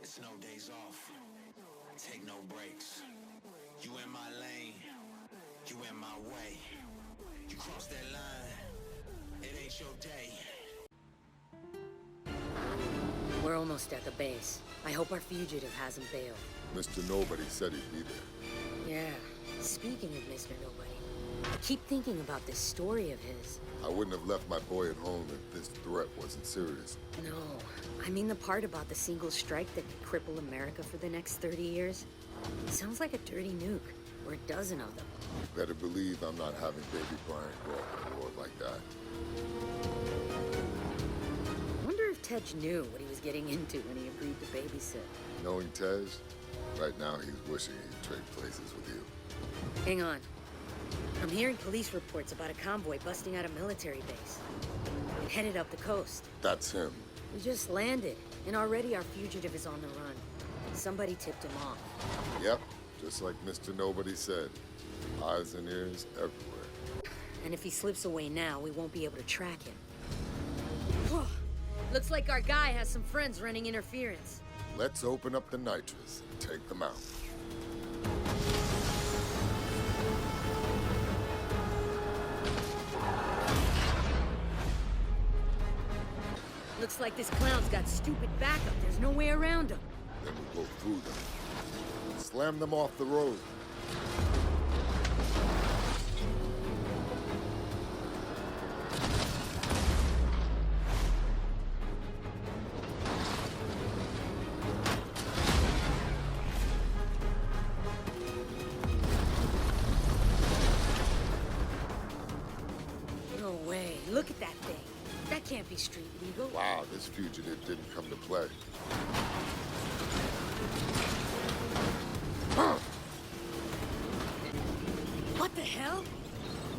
It's no days off. Take no breaks. You in my lane. You in my way. You cross that line. It ain't your day. We're almost at the base. I hope our fugitive hasn't bailed. Mr. Nobody said he'd be there. Yeah. Speaking of Mr. Nobody, I keep thinking about this story of his. I wouldn't have left my boy at home if this threat wasn't serious. No, I mean the part about the single strike that could cripple America for the next 30 years. Sounds like a dirty nuke, or a dozen of them. Better believe I'm not having baby Brian grow up in a world like that. I wonder if Tej knew what he was getting into when he agreed to babysit. Knowing Tej, right now he's wishing he'd trade places with you. Hang on. I'm hearing police reports about a convoy busting out a military base. It headed up the coast. That's him. We just landed, and already our fugitive is on the run. Somebody tipped him off. Yep, just like Mr. Nobody said. Eyes and ears everywhere. And if he slips away now, we won't be able to track him. Looks like our guy has some friends running interference. Let's open up the nitrous and take them out. Looks like this clown's got stupid backup. There's no way around him. Then we'll go through them. Slam them off the road. No way. Look at that thing. That can't be street legal. Wow, this fugitive didn't come to play. What the hell?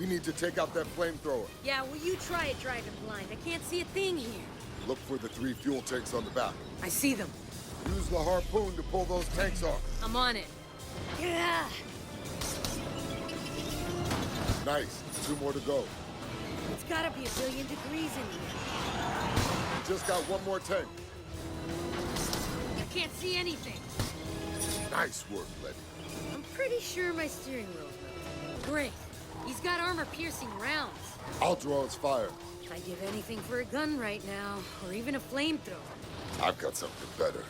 We need to take out that flamethrower. Yeah, well, you try it driving blind. I can't see a thing here. Look for the 3 fuel tanks on the back. I see them. Use the harpoon to pull those tanks off. I'm on it. Yeah. Nice. 2 more to go. It's gotta be 1,000,000,000 degrees in here. Just got 1 more tank. I can't see anything. Nice work, Letty. I'm pretty sure my steering wheel's moving. Great. He's got armor-piercing rounds. I'll draw his fire. I'd give anything for a gun right now, or even a flamethrower. I've got something better.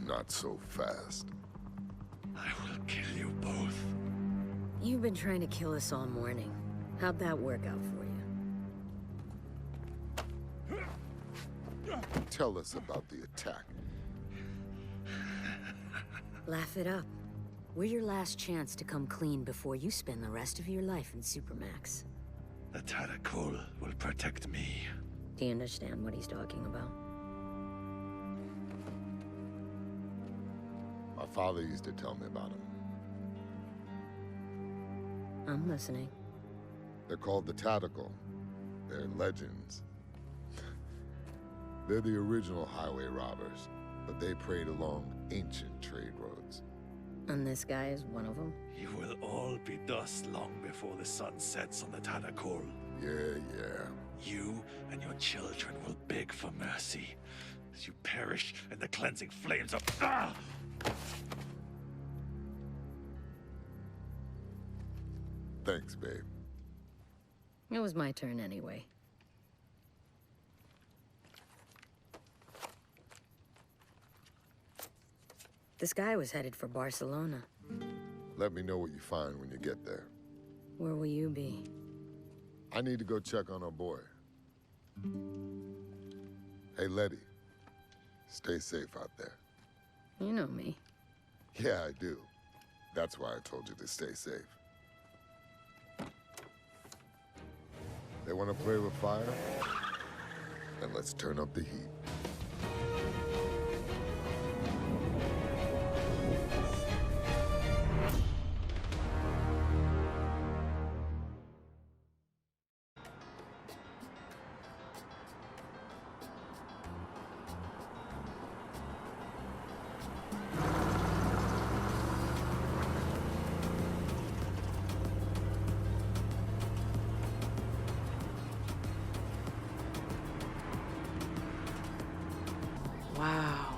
Not so fast. I will kill you both. You've been trying to kill us all morning. How'd that work out for you? Tell us about the attack. Laugh it up. We're your last chance to come clean before you spend the rest of your life in Supermax. The Tadakul will protect me. Do you understand what he's talking about? My father used to tell me about them. I'm listening. They're called the Tactical. They're legends. They're the original highway robbers, but they preyed along ancient trade roads. And this guy is one of them? You will all be dust long before the sun sets on the Tadakul. Yeah. You and your children will beg for mercy as you perish in the cleansing flames of... Ah! Thanks, babe. It was my turn anyway. This guy was headed for Barcelona. Let me know what you find when you get there. Where will you be? I need to go check on our boy. Hey, Letty. Stay safe out there. You know me. Yeah, I do. That's why I told you to stay safe. They want to play with fire? Then let's turn up the heat. Wow.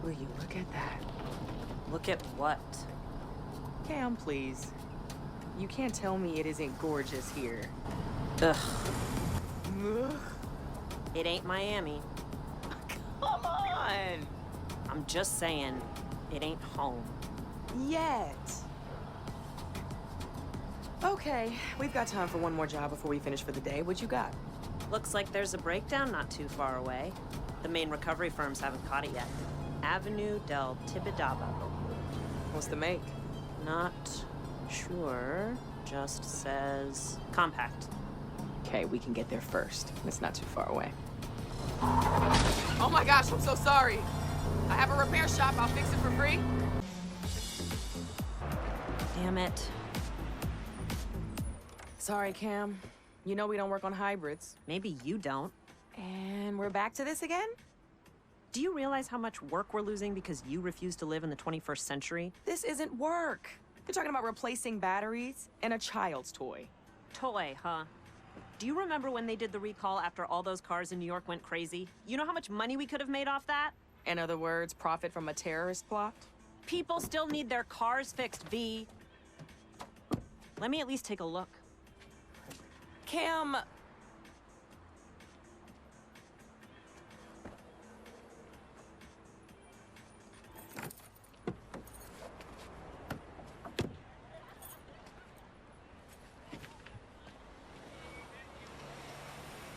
Will you look at that? Look at what? Cam, please. You can't tell me it isn't gorgeous here. Ugh. Ugh. It ain't Miami. Come on! I'm just saying, it ain't home. Yet. Okay, we've got time for one more job before we finish for the day. What you got? Looks like there's a breakdown not too far away. The main recovery firms haven't caught it yet. Avenue del Tibidabo. What's the make? Not sure. Just says compact. Okay, we can get there first. It's not too far away. Oh my gosh, I'm so sorry. I have a repair shop. I'll fix it for free. Damn it. Sorry, Cam. You know we don't work on hybrids. Maybe you don't. And we're back to this again? Do you realize how much work we're losing because you refuse to live in the 21st century? This isn't work. You're talking about replacing batteries and a child's toy. Toy, huh? Do you remember when they did the recall after all those cars in New York went crazy? You know how much money we could have made off that? In other words, profit from a terrorist plot? People still need their cars fixed, V. Let me at least take a look. Cam...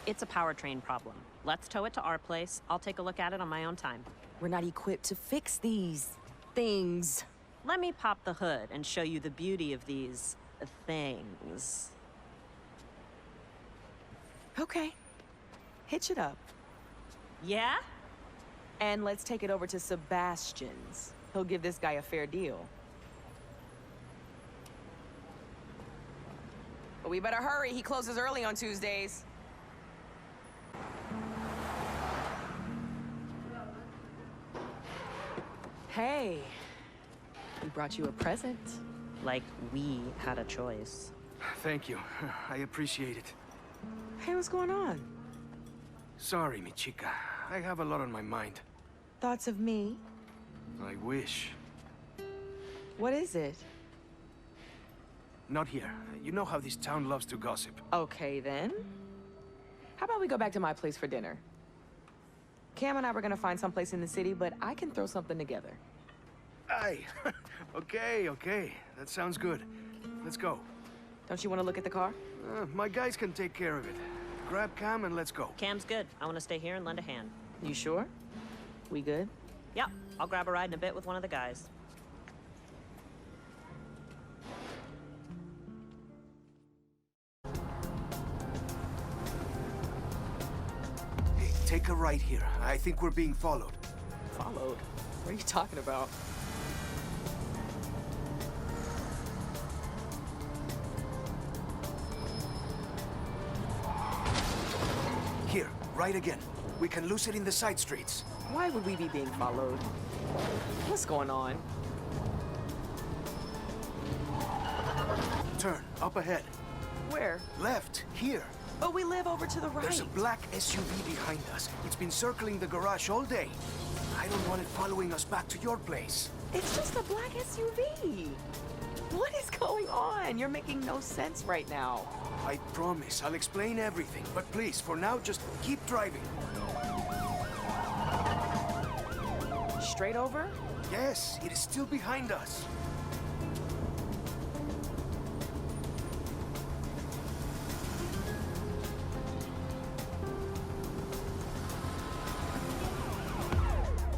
It's a powertrain problem. Let's tow it to our place. I'll take a look at it on my own time. We're not equipped to fix these things. Let me pop the hood and show you the beauty of these things. Okay. Hitch it up. Yeah? And let's take it over to Sebastian's. He'll give this guy a fair deal. But we better hurry. He closes early on Tuesdays. Hey, we brought you a present. Like we had a choice. Thank you. I appreciate it. Hey, what's going on? Sorry, mi chica. I have a lot on my mind. Thoughts of me? I wish. What is it? Not here. You know how this town loves to gossip. Okay, then. How about we go back to my place for dinner? Cam and I were gonna find someplace in the city, but I can throw something together. Aye. Okay. That sounds good. Let's go. Don't you want to look at the car? My guys can take care of it. Grab Cam and let's go. Cam's good. I want to stay here and lend a hand. You sure? We good? Yep, I'll grab a ride in a bit with one of the guys. Hey, take a right here. I think we're being followed. Followed? What are you talking about? Here, right again. We can lose it in the side streets. Why would we be being followed? What's going on? Turn, up ahead. Where? Left, here. Oh, we live over to the right. There's a black SUV behind us. It's been circling the garage all day. I don't want it following us back to your place. It's just a black SUV. What is going on? You're making no sense right now. I promise, I'll explain everything. But please, for now, just keep driving. Straight over? Yes, it is still behind us.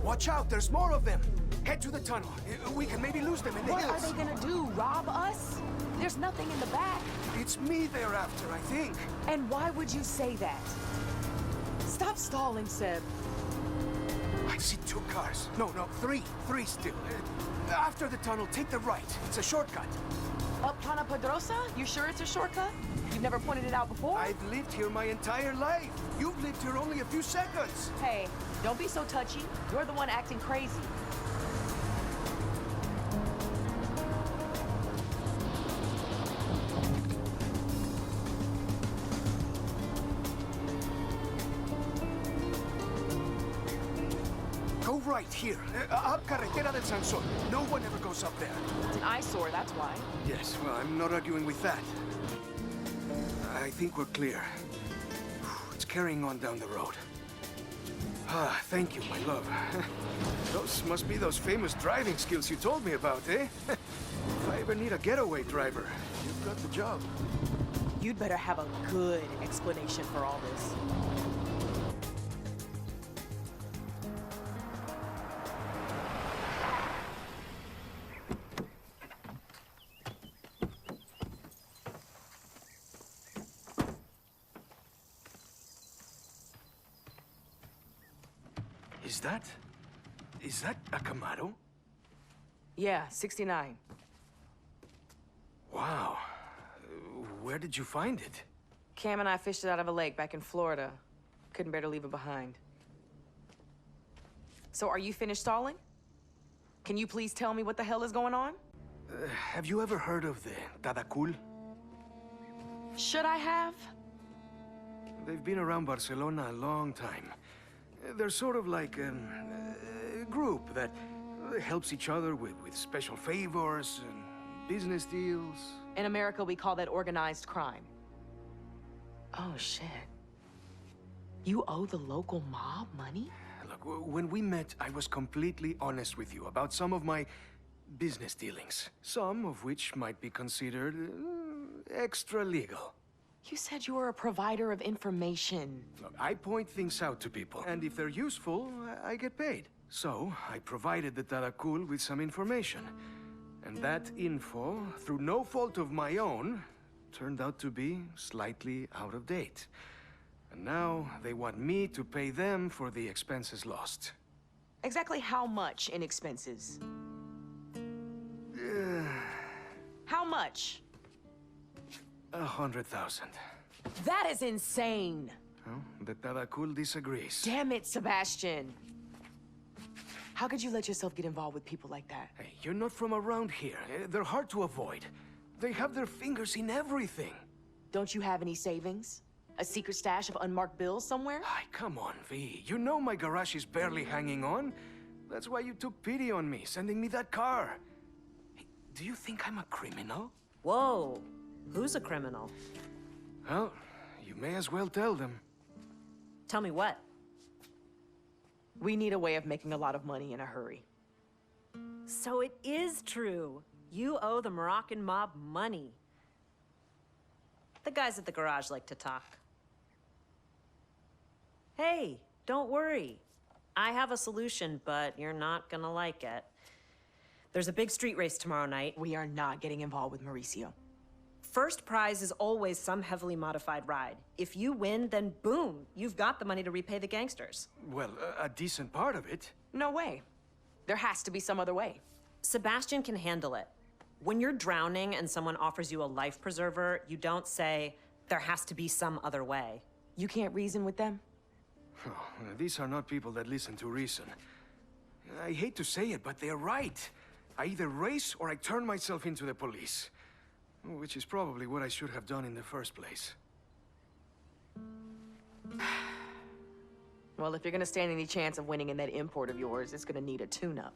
Watch out, there's more of them. Head to the tunnel. We can maybe lose them in the What hills. are they gonna do? Rob us? They're There's nothing in the back. It's me they're after, I think. And why would you say that? Stop stalling, Seb. I see 2 cars. No, 3. 3 still. After the tunnel, take the right. It's a shortcut. Up Pana Pedrosa? You sure it's a shortcut? You've never pointed it out before? I've lived here my entire life. You've lived here only a few seconds. Hey, don't be so touchy. You're the one acting crazy. Go right here. Up Carretera del Sansón. No one ever goes up there. It's an eyesore, that's why. Yes, well, I'm not arguing with that. I think we're clear. It's carrying on down the road. Ah, thank you, my love. Those must be those famous driving skills you told me about, eh? If I ever need a getaway driver, you've got the job. You'd better have a good explanation for all this. Is that a Camaro? Yeah, 69. Wow. Where did you find it? Cam and I fished it out of a lake back in Florida. Couldn't bear to leave it behind. So are you finished stalling? Can you please tell me what the hell is going on? Have you ever heard of the Tadakul? Should I have? They've been around Barcelona a long time. They're sort of like a group that helps each other with special favors and business deals. In America, we call that organized crime. Oh, shit. You owe the local mob money? Look, when we met, I was completely honest with you about some of my business dealings. Some of which might be considered extra legal. You said you were a provider of information. Look, I point things out to people, and if they're useful, I get paid. So, I provided the Tadakul with some information. And that info, through no fault of my own, turned out to be slightly out of date. And now, they want me to pay them for the expenses lost. Exactly how much in expenses? How much? 100,000. That is insane! Well, the Tadakul disagrees. Damn it, Sebastian! How could you let yourself get involved with people like that? Hey, you're not from around here. They're hard to avoid. They have their fingers in everything. Don't you have any savings? A secret stash of unmarked bills somewhere? Ay, come on, V. You know my garage is barely hanging on. That's why you took pity on me, sending me that car. Hey, do you think I'm a criminal? Whoa. Who's a criminal? Well, you may as well tell them. Tell me what? We need a way of making a lot of money in a hurry. So it is true. You owe the Moroccan mob money. The guys at the garage like to talk. Hey, don't worry. I have a solution, but you're not gonna like it. There's a big street race tomorrow night. We are not getting involved with Mauricio. First prize is always some heavily modified ride. If you win, then boom, you've got the money to repay the gangsters. Well, a decent part of it. No way. There has to be some other way. Sebastian can handle it. When you're drowning and someone offers you a life preserver, you don't say, there has to be some other way. You can't reason with them? Oh, these are not people that listen to reason. I hate to say it, but they're right. I either race or I turn myself into the police. Which is probably what I should have done in the first place. Well, if you're gonna stand any chance of winning in that import of yours, it's gonna need a tune-up.